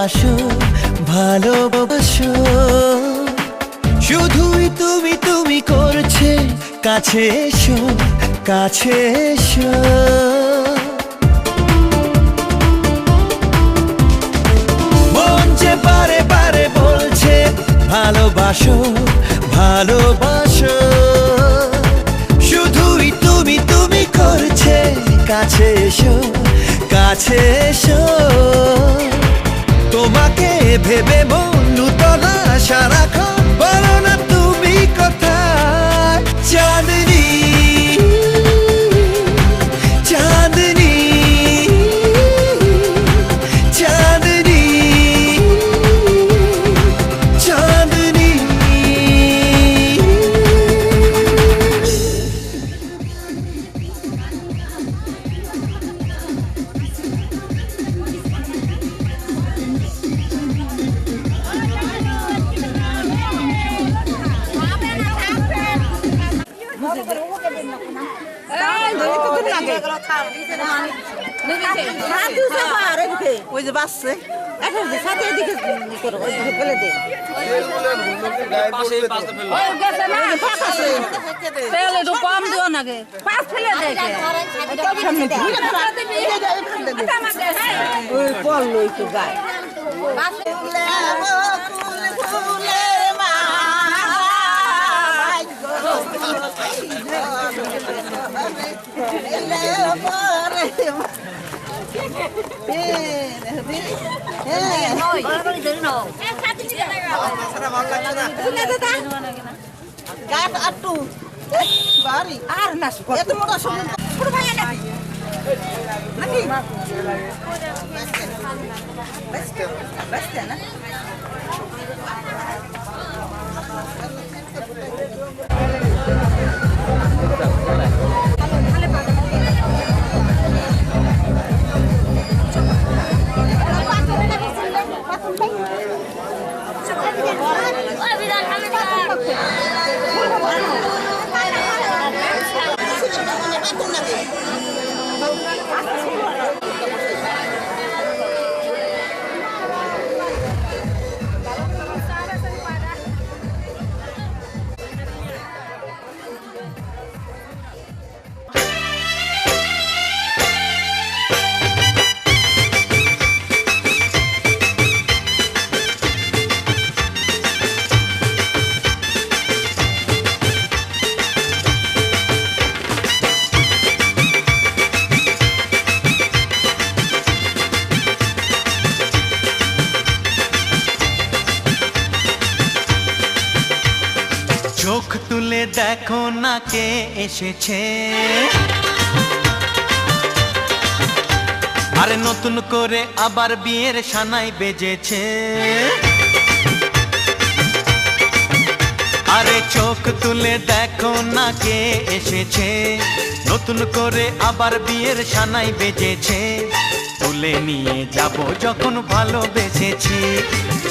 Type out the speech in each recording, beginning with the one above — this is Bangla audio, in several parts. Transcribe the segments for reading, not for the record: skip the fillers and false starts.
ভালোবাসো ভালোবাসো, শুধুই তুমি তুমি করছে, কাছে এসো কাছে এসো। মন যে বারে বারে বলছে ভালোবাসো ভালোবাসো, শুধুই তুমি তুমি করছে, কাছে এসো কাছে এসো। তোমাকে ভেবে মন লুটনা সারাক্ষণ, বলো না তুমি কোথায় চাঁদনি চাঁদনি চাঁদনি চাঁদনি। ওই যে বাসছে এখন সাথে এদিকে করো, ওইদিকে ফেলে দে। তেল একটু কম দিও নাকি, পাঁচ ফেলে দে। ওই পড়লো একটু গায়ে। আর না এত মোটা ছোট ভাই নাকি না চোখ তুলে দেখো না কে এসেছে, আরে নতুন করে আবার বিয়ের সানাই বেজেছে। আরে চোখ তুলে দেখো না কে এসেছে, নতুন করে আবার বিয়ের সানাই বেজেছে। তুলে নিয়ে যাব যখন ভালোবেসেছি,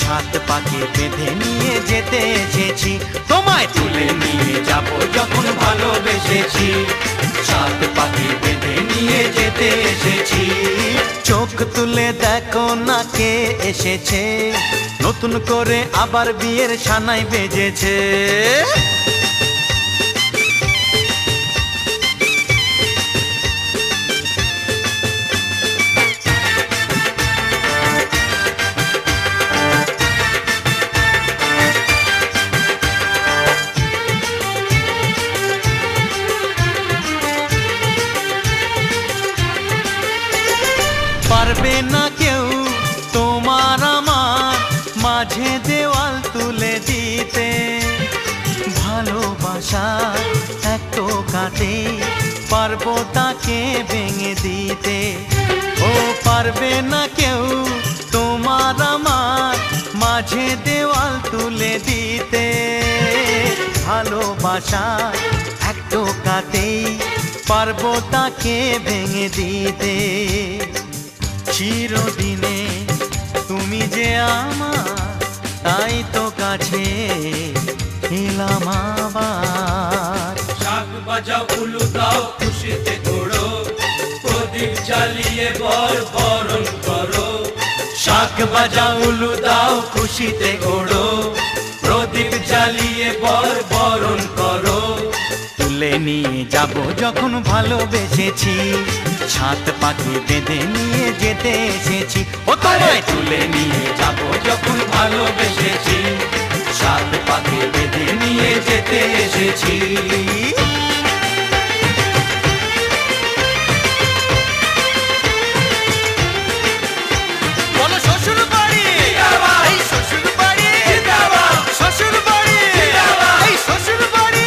সাত পাকে বেঁধে নিয়ে যেতে এসেছি। তোমায় তুলে নিয়ে যাব যখন ভালোবেসেছি, সাত পাকে বেঁধে নিয়ে যেতে এসেছি। চোখ তুলে দেখো না কে এসেছে, নতুন করে আবার বিয়ের সানাই বেজেছে। পারবে না কেউ তোমার আমার মাঝে দেওয়াল তুলে দিতে, ভালোবাসা এক টোকাতে পারবো তাকে ভেঙে দিতে। ও পারবে না কেউ তোমার আমার মাঝে দেওয়াল তুলে দিতে, ভালোবাসা এক টোকাতেই পারবো তাকে ভেঙে দিতে। চিরদিনে তুমি যে আমার, তাই তো কাছে এলাম আবার। শাক বাজাও উলু দাও খুশিতে ঘোড়ো, প্রদীপ জ্বালিয়ে বর বরণ করো। শাক বাজাও উলু দাও খুশিতে ওড়ো, প্রদীপ জ্বালিয়ে বর বরণ করো। তুলে নিয়ে যাব যখন ভালোবেসেছি, ছাত পাখি বেঁধে নিয়ে যেতে এসেছি। ও তোমায় তুলে নিয়ে যাব যখন ভালোবেসেছি, সাত পাখি বেঁধে নিয়ে যেতে এসেছি। বলো শ্বশুর বাড়ি, এই শ্বশুর বাড়ি, শ্বশুর বাড়ি, এই শ্বশুর বাড়ি।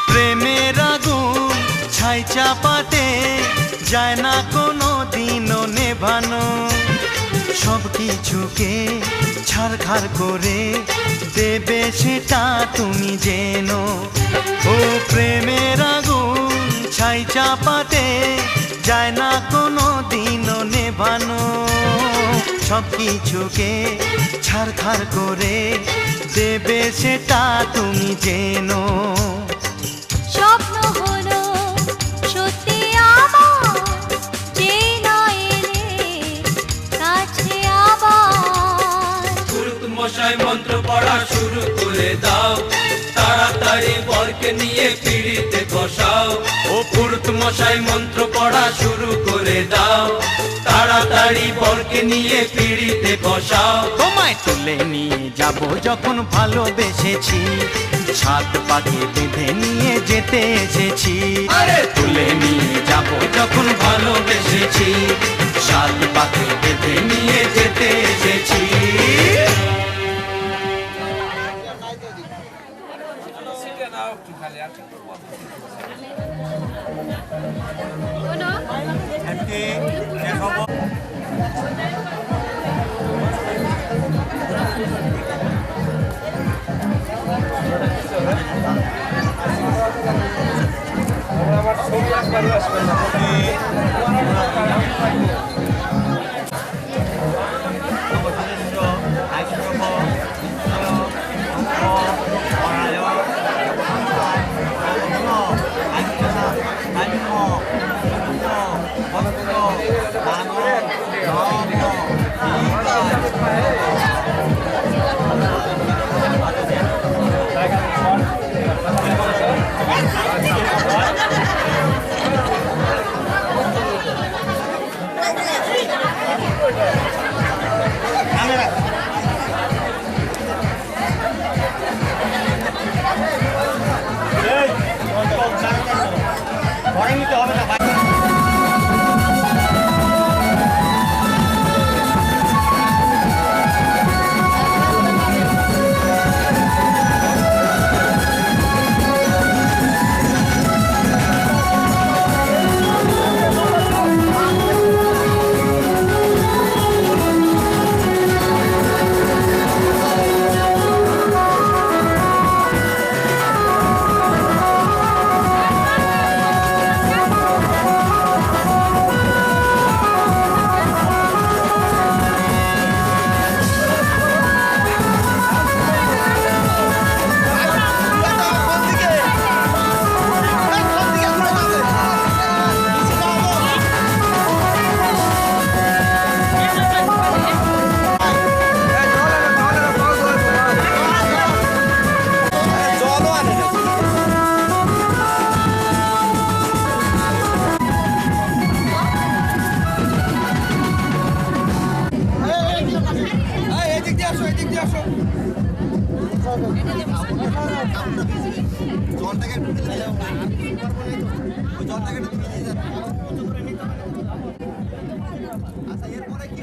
প্রেমের আগুন ছাই চাপাতে যায় না কোনো দিনও নেভানো, সব কিছুকে ছাড়খাড় করে দেবে সেটা তুমি জেনো। ও প্রেমের আগুন ছাই চাপাতে যায় না কোনো দিনও নেভানো, সব কিছুকে ছাড়খাড় করে দেবে সেটা তুমি জেনো। স্বপ্ন হলো সত্যি আমার, যে না এলে কাছে আবার। পুরুত মশাই মন্ত্র পড়া শুরু করে দাও, তাড়াতাড়ি বরকে নিয়ে পিড়িতে বসাও। ও পুরুত মশাই মন্ত্র পড়া শুরু করে দাও, তাড়াতাড়ি বরকে নিয়ে পিড়িতে বসাও। তোমায় তুলে নিয়ে যাব যখন ভালোবেসেছি, ছাদ পাখি বেঁধে নিয়ে যেতে এসেছি। আরে তুলে নিয়ে যাব যখন ভালোবেসেছি, সাত পাখি বেঁধে নিয়ে যেতে এসেছি। আচ্ছা এরপরে কি